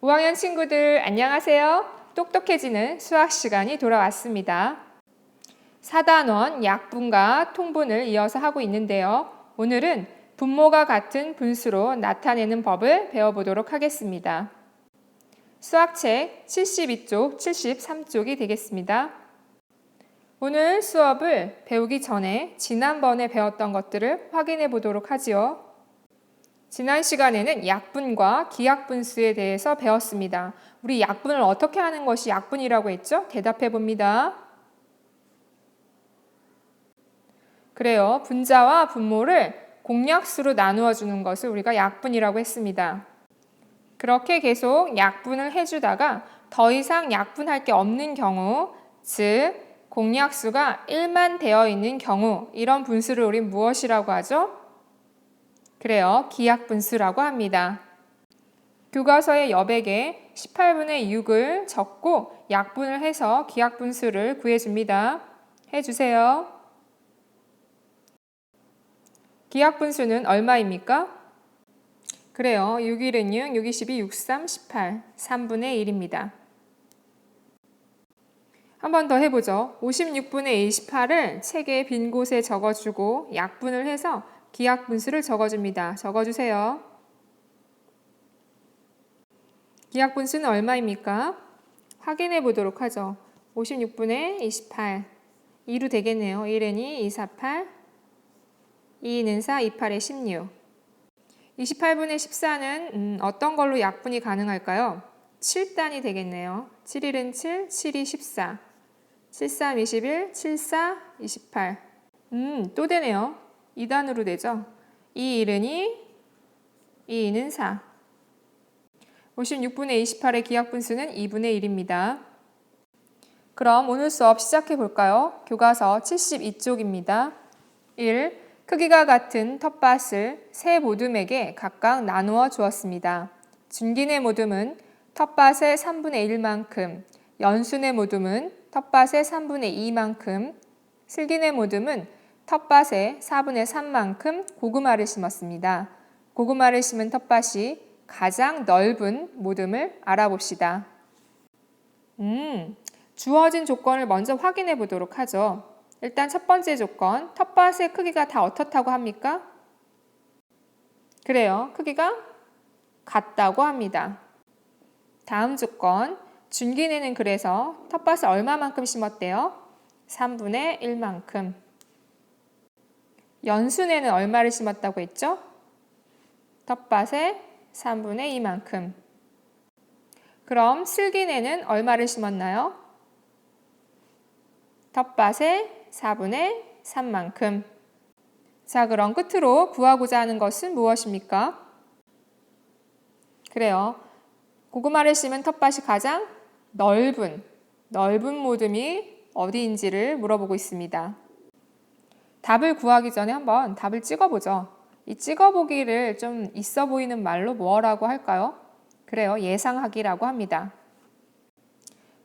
5학년 친구들 안녕하세요. 똑똑해지는 수학 시간이 돌아왔습니다. 4단원 약분과 통분을 이어서 하고 있는데요. 오늘은 분모가 같은 분수로 나타내는 법을 배워보도록 하겠습니다. 수학책 72쪽, 73쪽이 되겠습니다. 오늘 수업을 배우기 전에 지난번에 배웠던 것들을 확인해 보도록 하지요. 지난 시간에는 약분과 기약분수에 대해서 배웠습니다. 우리 약분을 어떻게 하는 것이 약분이라고 했죠? 대답해 봅니다. 그래요. 분자와 분모를 공약수로 나누어 주는 것을 우리가 약분이라고 했습니다. 그렇게 계속 약분을 해주다가 더 이상 약분할 게 없는 경우, 즉 공약수가 1만 되어 있는 경우, 이런 분수를 우린 무엇이라고 하죠? 그래요. 기약분수라고 합니다. 교과서의 여백에 18분의 6을 적고 약분을 해서 기약분수를 구해줍니다. 해주세요. 기약분수는 얼마입니까? 그래요. 6일은 6, 6, 22, 6, 3, 18, 3분의 1입니다. 한 번 더 해보죠. 56분의 28을 책의 빈 곳에 적어주고 약분을 해서 기약분수를 적어줍니다. 적어주세요. 기약분수는 얼마입니까? 확인해 보도록 하죠. 56분의 28, 2로 되겠네요. 1은 2, 2, 4, 8, 2는 4, 2, 8에 16. 28분의 14는 어떤 걸로 약분이 가능할까요? 7단이 되겠네요. 7일은 7, 7이 14, 7, 3, 21, 7, 4, 28. 또 되네요. 2단으로 되죠. 2, 1은 2, 2는 4. 56분의 28의 기약분수는 2분의 1입니다. 그럼 오늘 수업 시작해 볼까요? 교과서 72쪽입니다. 1. 크기가 같은 텃밭을 세 모듬에게 각각 나누어 주었습니다. 준기네 모듬은 텃밭의 3분의 1만큼, 연순의 모듬은 텃밭의 3분의 2만큼, 슬기네 모듬은 텃밭의 4분의 3만큼 고구마를 심었습니다. 고구마를 심은 텃밭이 가장 넓은 모듬을 알아봅시다. 주어진 조건을 먼저 확인해 보도록 하죠. 일단 첫 번째 조건, 텃밭의 크기가 다 어떻다고 합니까? 그래요. 크기가 같다고 합니다. 다음 조건, 준기네는 그래서 텃밭을 얼마만큼 심었대요? 3분의 1만큼. 연순에는 얼마를 심었다고 했죠? 텃밭에 3분의 2만큼. 그럼 슬기네는 얼마를 심었나요? 텃밭에 4분의 3만큼. 자, 그럼 끝으로 구하고자 하는 것은 무엇입니까? 그래요. 고구마를 심은 텃밭이 가장 넓은 모듬이 어디인지를 물어보고 있습니다. 답을 구하기 전에 한번 답을 찍어보죠. 이 찍어보기를 좀 있어 보이는 말로 뭐라고 할까요? 그래요. 예상하기라고 합니다.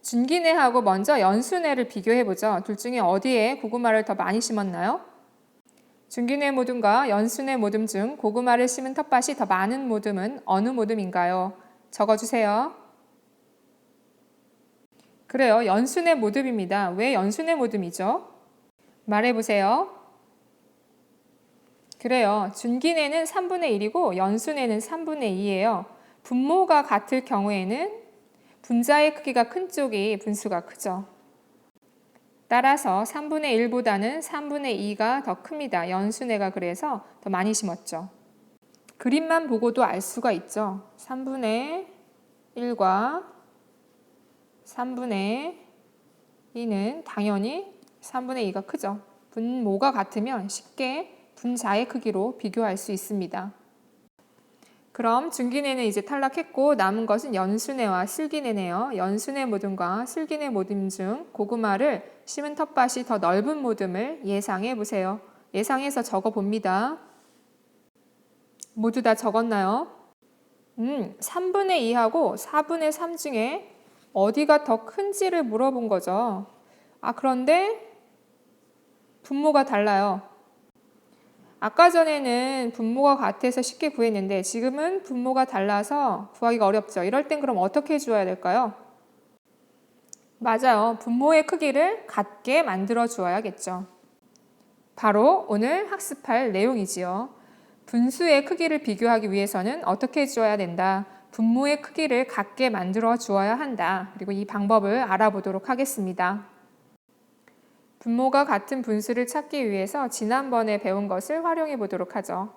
준기네하고 먼저 연순네를 비교해보죠. 둘 중에 어디에 고구마를 더 많이 심었나요? 준기네 모듬과 연순네 모듬 중 고구마를 심은 텃밭이 더 많은 모듬은 어느 모듬인가요? 적어주세요. 그래요. 연순네 모듬입니다. 왜 연순네 모듬이죠? 말해보세요. 그래요. 준기네는 3분의 1이고 연순네는 3분의 2예요. 분모가 같을 경우에는 분자의 크기가 큰 쪽이 분수가 크죠. 따라서 3분의 1보다는 3분의 2가 더 큽니다. 연순네가 그래서 더 많이 심었죠. 그림만 보고도 알 수가 있죠. 3분의 1과 3분의 2는 당연히 3분의 2가 크죠. 분모가 같으면 쉽게 분자의 크기로 비교할 수 있습니다. 그럼 준기네는 이제 탈락했고 남은 것은 연순네와 슬기네네요. 연순네 모듬과 슬기네 모듬 중 고구마를 심은 텃밭이 더 넓은 모듬을 예상해 보세요. 예상해서 적어 봅니다. 모두 다 적었나요? 3분의 2하고 4분의 3 중에 어디가 더 큰지를 물어본 거죠. 그런데 분모가 달라요. 아까 전에는 분모가 같아서 쉽게 구했는데 지금은 분모가 달라서 구하기가 어렵죠. 이럴 땐 그럼 어떻게 해줘야 될까요? 맞아요. 분모의 크기를 같게 만들어 주어야겠죠. 바로 오늘 학습할 내용이지요. 분수의 크기를 비교하기 위해서는 어떻게 해주어야 된다. 분모의 크기를 같게 만들어 주어야 한다. 그리고 이 방법을 알아보도록 하겠습니다. 분모가 같은 분수를 찾기 위해서 지난번에 배운 것을 활용해 보도록 하죠.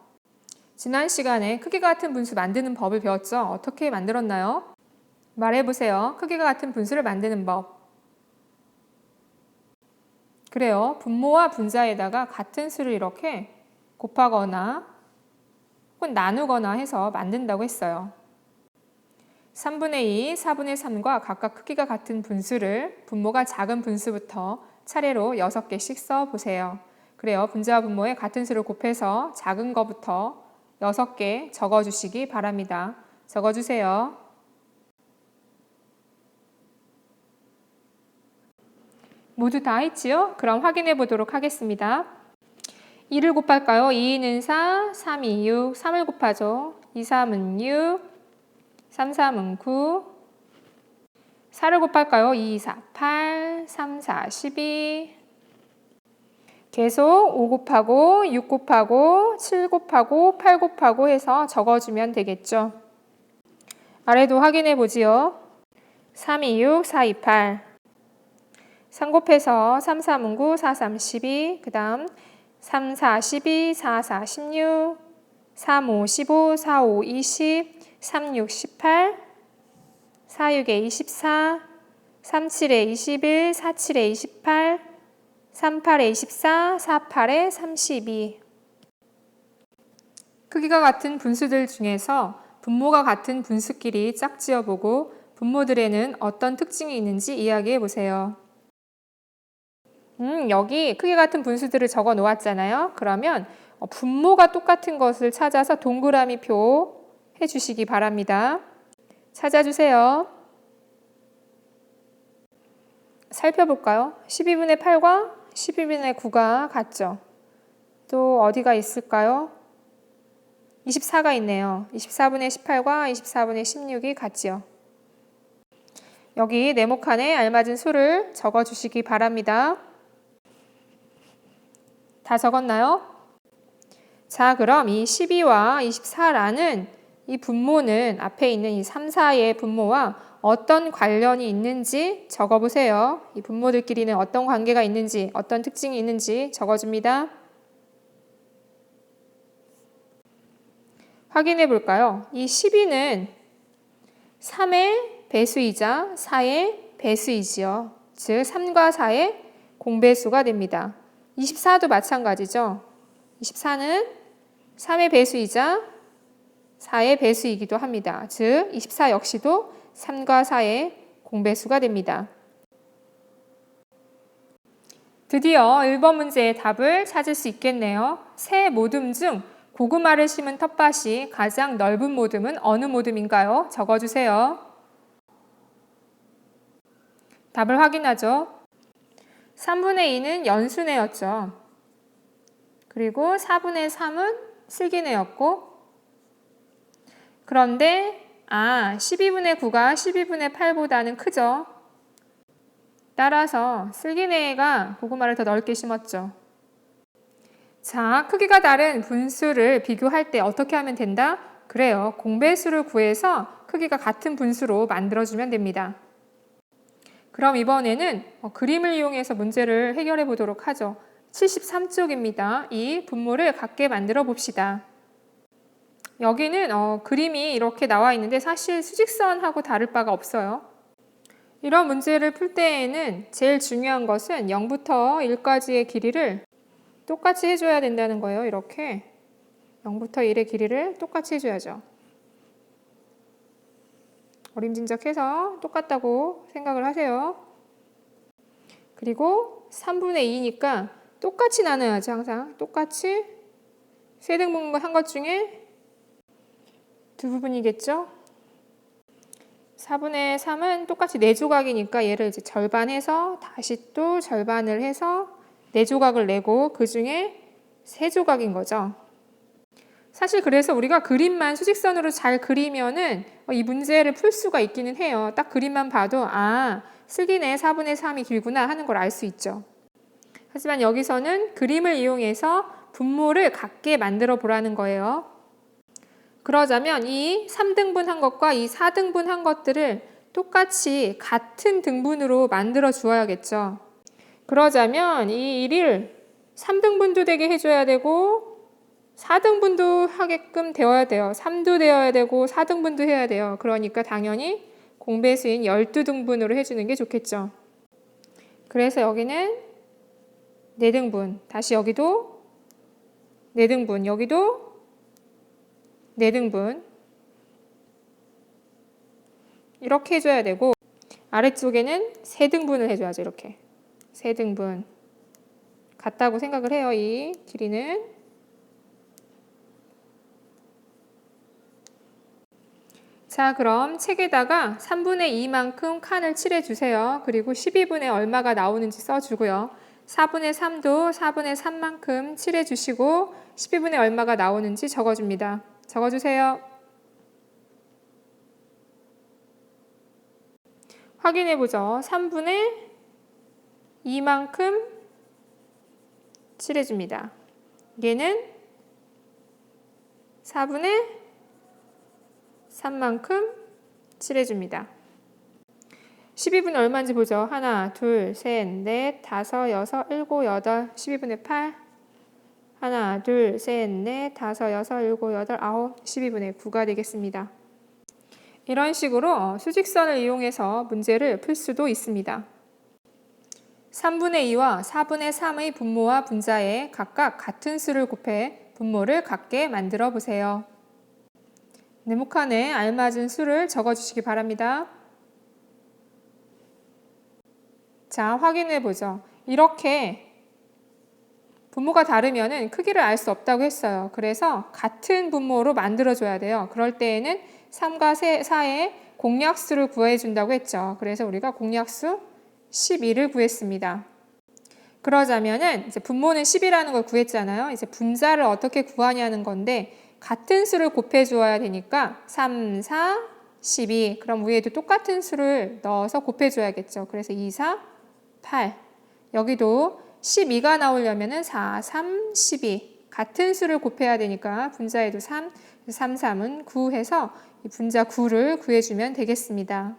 지난 시간에 크기가 같은 분수 만드는 법을 배웠죠? 어떻게 만들었나요? 말해보세요. 크기가 같은 분수를 만드는 법. 그래요. 분모와 분자에다가 같은 수를 이렇게 곱하거나 혹은 나누거나 해서 만든다고 했어요. 3분의 2, 4분의 3과 각각 크기가 같은 분수를 분모가 작은 분수부터 차례로 6개씩 써보세요. 그래요. 분자와 분모에 같은 수를 곱해서 작은 거부터 6개 적어주시기 바랍니다. 적어주세요. 모두 다 했지요? 그럼 확인해 보도록 하겠습니다. 2를 곱할까요? 2는 4, 3이 6, 3을 곱하죠. 2, 3은 6, 3, 3은 9, 4를 곱할까요? 2, 4, 8, 3, 4, 12. 계속 5 곱하고 6 곱하고 7 곱하고 8 곱하고 해서 적어주면 되겠죠. 아래도 확인해 보지요. 3, 2, 6, 4, 2, 8. 3 곱해서 3, 3은 9, 4, 3, 12. 그 다음 3, 4, 12, 4, 4, 16. 3, 5, 15, 4, 5, 20. 3, 6, 18. 4, 6에 24. 3, 7에 21. 4, 7에 28. 3, 8에 24. 4, 8에 32. 크기가 같은 분수들 중에서 분모가 같은 분수끼리 짝지어보고 분모들에는 어떤 특징이 있는지 이야기해 보세요. 여기 크기 같은 분수들을 적어 놓았잖아요. 그러면 분모가 똑같은 것을 찾아서 동그라미 표 해주시기 바랍니다. 찾아주세요. 살펴볼까요? 12분의 8과 12분의 9가 같죠? 또 어디가 있을까요? 24가 있네요. 24분의 18과 24분의 16이 같지요. 여기 네모칸에 알맞은 수를 적어주시기 바랍니다. 다 적었나요? 자, 그럼 이 12와 24라는 이 분모는 앞에 있는 이 3, 4의 분모와 어떤 관련이 있는지 적어보세요. 이 분모들끼리는 어떤 관계가 있는지, 어떤 특징이 있는지 적어줍니다. 확인해 볼까요? 이 12는 3의 배수이자 4의 배수이지요. 즉 3과 4의 공배수가 됩니다. 24도 마찬가지죠. 24는 3의 배수이자 4의 배수이기도 합니다. 즉 24 역시도 3과 4의 공배수가 됩니다. 드디어 1번 문제의 답을 찾을 수 있겠네요. 세 모듬 중 고구마를 심은 텃밭이 가장 넓은 모듬은 어느 모듬인가요? 적어주세요. 답을 확인하죠. 3분의 2는 연수네였죠. 그리고 4분의 3은 슬기네였고, 그런데 12분의 9가 12분의 8보다는 크죠. 따라서 슬기네가 고구마를 더 넓게 심었죠. 자, 크기가 다른 분수를 비교할 때 어떻게 하면 된다? 그래요. 공배수를 구해서 크기가 같은 분수로 만들어주면 됩니다. 그럼 이번에는 그림을 이용해서 문제를 해결해 보도록 하죠. 73쪽입니다. 이 분모를 같게 만들어 봅시다. 여기는 그림이 이렇게 나와 있는데 사실 수직선하고 다를 바가 없어요. 이런 문제를 풀 때에는 제일 중요한 것은 0부터 1까지의 길이를 똑같이 해줘야 된다는 거예요. 이렇게 0부터 1의 길이를 똑같이 해줘야죠. 어림짐작해서 똑같다고 생각을 하세요. 그리고 3분의 2니까 똑같이 나눠야죠. 항상 똑같이 세등분간 한 것 중에 두 부분이겠죠. 4분의 3은 똑같이 4조각이니까 얘를 이제 절반해서 다시 또 절반을 해서 4조각을 내고 그 중에 3조각인 거죠. 사실 그래서 우리가 그림만 수직선으로 잘 그리면은 이 문제를 풀 수가 있기는 해요. 딱 그림만 봐도 슬기네 4분의 3이 길구나 하는 걸 알 수 있죠. 하지만 여기서는 그림을 이용해서 분모를 같게 만들어 보라는 거예요. 그러자면 이 3등분한 것과 이 4등분한 것들을 똑같이 같은 등분으로 만들어 주어야겠죠. 그러자면 이 1을 3등분도 되게 해줘야 되고 4등분도 하게끔 되어야 돼요. 3도 되어야 되고 4등분도 해야 돼요. 그러니까 당연히 공배수인 12등분으로 해주는 게 좋겠죠. 그래서 여기는 4등분, 다시 여기도 4등분, 여기도 4등분 이렇게 해줘야 되고 아래쪽에는 3등분을 해줘야죠. 이렇게 3등분 같다고 생각을 해요. 이 길이는. 자, 그럼 책에다가 3분의 2만큼 칸을 칠해주세요. 그리고 12분의 얼마가 나오는지 써주고요. 4분의 3도 4분의 3만큼 칠해주시고 12분의 얼마가 나오는지 적어줍니다. 적어주세요. 확인해보죠. 3분의 2만큼 칠해줍니다. 얘는 4분의 3만큼 칠해줍니다. 12분의 얼마인지 보죠. 하나, 둘, 셋, 넷, 다섯, 여섯, 일곱, 여덟, 12분의 8. 하나, 둘, 셋, 넷, 다섯, 여섯, 일곱, 여덟, 아홉, 12분의 9가 되겠습니다. 이런 식으로 수직선을 이용해서 문제를 풀 수도 있습니다. 3분의 2와 4분의 3의 분모와 분자에 각각 같은 수를 곱해 분모를 같게 만들어 보세요. 네모칸에 알맞은 수를 적어주시기 바랍니다. 자, 확인해 보죠. 이렇게 분모가 다르면 크기를 알 수 없다고 했어요. 그래서 같은 분모로 만들어줘야 돼요. 그럴 때에는 3과 4의 공약수를 구해준다고 했죠. 그래서 우리가 공약수 12를 구했습니다. 그러자면은 이제 분모는 10이라는 걸 구했잖아요. 이제 분자를 어떻게 구하냐는 건데 같은 수를 곱해 주어야 되니까 3, 4, 12. 그럼 위에도 똑같은 수를 넣어서 곱해 줘야겠죠. 그래서 2, 4, 8. 여기도 12가 나오려면은 4, 3, 12. 같은 수를 곱해야 되니까 분자에도 3, 3, 3은 9 해서 이 분자 9를 구해주면 되겠습니다.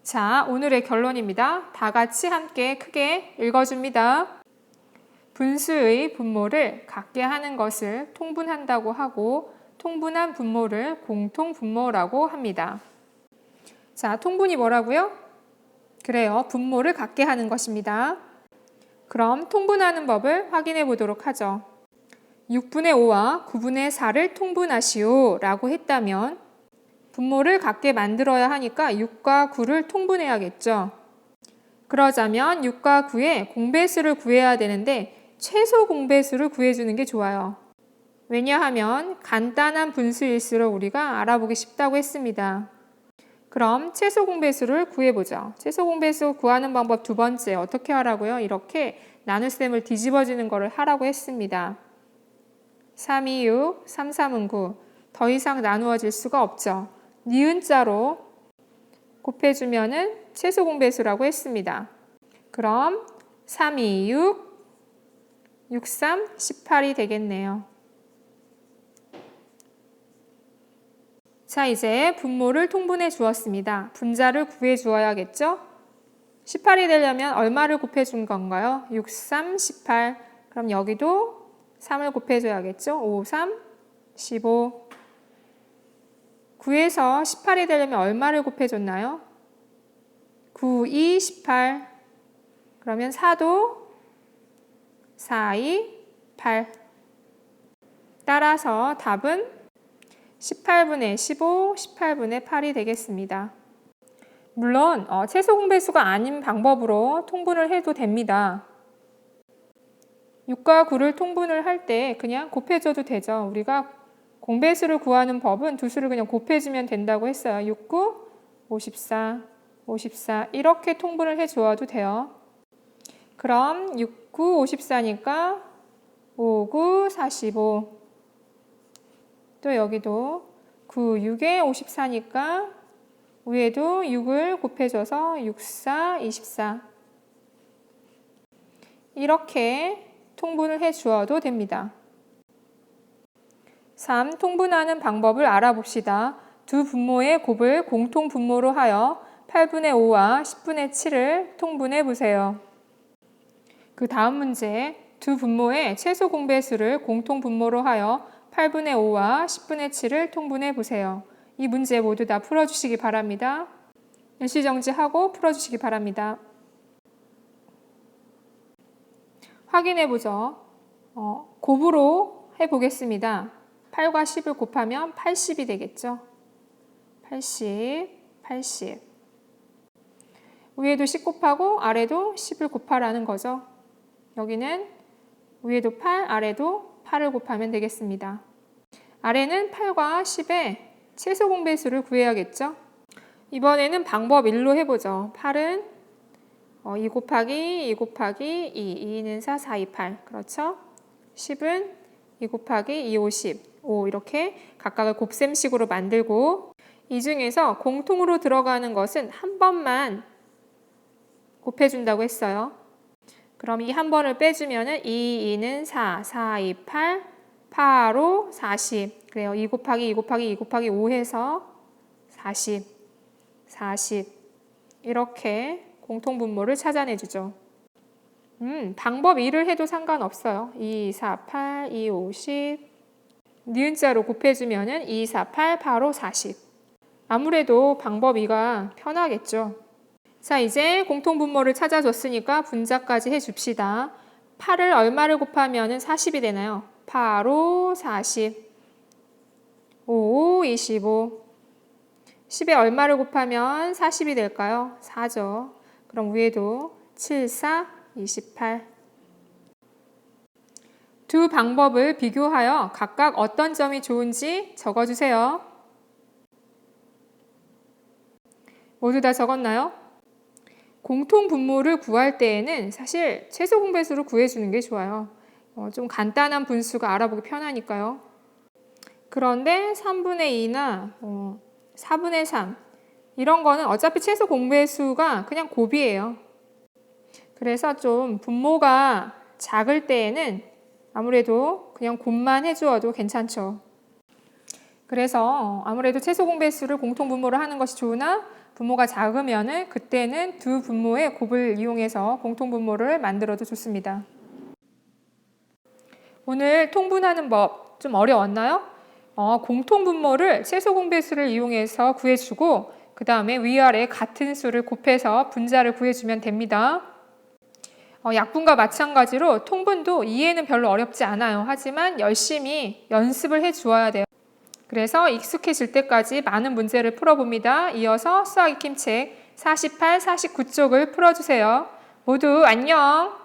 자, 오늘의 결론입니다. 다 같이 함께 크게 읽어줍니다. 분수의 분모를 같게 하는 것을 통분한다고 하고 통분한 분모를 공통분모라고 합니다. 자, 통분이 뭐라고요? 그래요. 분모를 같게 하는 것입니다. 그럼 통분하는 법을 확인해 보도록 하죠. 6분의 5와 9분의 4를 통분하시오 라고 했다면 분모를 같게 만들어야 하니까 6과 9를 통분해야겠죠. 그러자면 6과 9의 공배수를 구해야 되는데 최소 공배수를 구해주는 게 좋아요. 왜냐하면 간단한 분수일수록 우리가 알아보기 쉽다고 했습니다. 그럼 최소 공배수를 구해보죠. 최소 공배수 구하는 방법 두 번째 어떻게 하라고요? 이렇게 나눗셈을 뒤집어지는 것을 하라고 했습니다. 3, 2, 6, 3, 3은 9. 더 이상 나누어질 수가 없죠. 니은자로 곱해주면은 최소 공배수라고 했습니다. 그럼 3, 2, 6, 6, 3, 18이 되겠네요. 자, 이제 분모를 통분해 주었습니다. 분자를 구해 주어야겠죠? 18이 되려면 얼마를 곱해 준 건가요? 6, 3, 18. 그럼 여기도 3을 곱해 줘야겠죠? 5, 3, 15. 9에서 18이 되려면 얼마를 곱해 줬나요? 9, 2, 18. 그러면 4도 4, 2, 8. 따라서 답은 18분의 15, 18분의 8이 되겠습니다. 물론 최소 공배수가 아닌 방법으로 통분을 해도 됩니다. 6과 9를 통분을 할 때 그냥 곱해줘도 되죠. 우리가 공배수를 구하는 법은 두 수를 그냥 곱해주면 된다고 했어요. 6, 9, 54, 54 이렇게 통분을 해주어도 돼요. 그럼 6, 9, 54니까 5, 9, 45. 또 여기도 9, 6에 54니까 위에도 6을 곱해줘서 6, 4, 24. 이렇게 통분을 해 주어도 됩니다. 3. 통분하는 방법을 알아봅시다. 두 분모의 곱을 공통 분모로 하여 8분의 5와 10분의 7을 통분해 보세요. 그 다음 문제, 두 분모의 최소 공배수를 공통 분모로 하여 8분의 5와 10분의 7을 통분해 보세요. 이 문제 모두 다 풀어주시기 바랍니다. 일시정지하고 풀어주시기 바랍니다. 확인해 보죠. 곱으로 해보겠습니다. 8과 10을 곱하면 80이 되겠죠. 80, 80. 위에도 10 곱하고 아래도 10을 곱하라는 거죠. 여기는 위에도 8, 아래도 8을 곱하면 되겠습니다. 아래는 8과 10의 최소 공배수를 구해야겠죠. 이번에는 방법 1로 해보죠. 8은 2 곱하기 2 곱하기 2, 2는 4, 4, 2, 8. 그렇죠? 10은 2 곱하기 2, 5, 10. 5 이렇게 각각을 곱셈식으로 만들고 이 중에서 공통으로 들어가는 것은 한 번만 곱해준다고 했어요. 그럼 이 한 번을 빼주면 2, 2는 4, 4, 2, 8, 8, 5, 40. 그래요. 2 곱하기 2 곱하기 2 곱하기 5 해서 40, 40. 이렇게 공통분모를 찾아내주죠. 방법 2를 해도 상관없어요. 2, 4, 8, 2, 5, 10. 니은자로 곱해주면 2, 4, 8, 8, 5, 40. 아무래도 방법 2가 편하겠죠. 자, 이제 공통분모를 찾아줬으니까 분자까지 해줍시다. 8을 얼마를 곱하면 40이 되나요? 8, 5, 40. 5, 25. 10에 얼마를 곱하면 40이 될까요? 4죠. 그럼 위에도 7, 4, 28. 두 방법을 비교하여 각각 어떤 점이 좋은지 적어주세요. 모두 다 적었나요? 공통 분모를 구할 때에는 사실 최소 공배수를 구해주는 게 좋아요. 좀 간단한 분수가 알아보기 편하니까요. 그런데 3분의 2나 4분의 3 이런 거는 어차피 최소 공배수가 그냥 곱이에요. 그래서 좀 분모가 작을 때에는 아무래도 그냥 곱만 해주어도 괜찮죠. 그래서 아무래도 최소 공배수를 공통 분모를 하는 것이 좋으나 분모가 작으면은 그때는 두 분모의 곱을 이용해서 공통 분모를 만들어도 좋습니다. 오늘 통분하는 법 좀 어려웠나요? 공통 분모를 최소 공배수를 이용해서 구해주고 그 다음에 위아래 같은 수를 곱해서 분자를 구해주면 됩니다. 약분과 마찬가지로 통분도 이해는 별로 어렵지 않아요. 하지만 열심히 연습을 해 주어야 돼요. 그래서 익숙해질 때까지 많은 문제를 풀어봅니다. 이어서 수학 익힘책 48, 49쪽을 풀어주세요. 모두 안녕!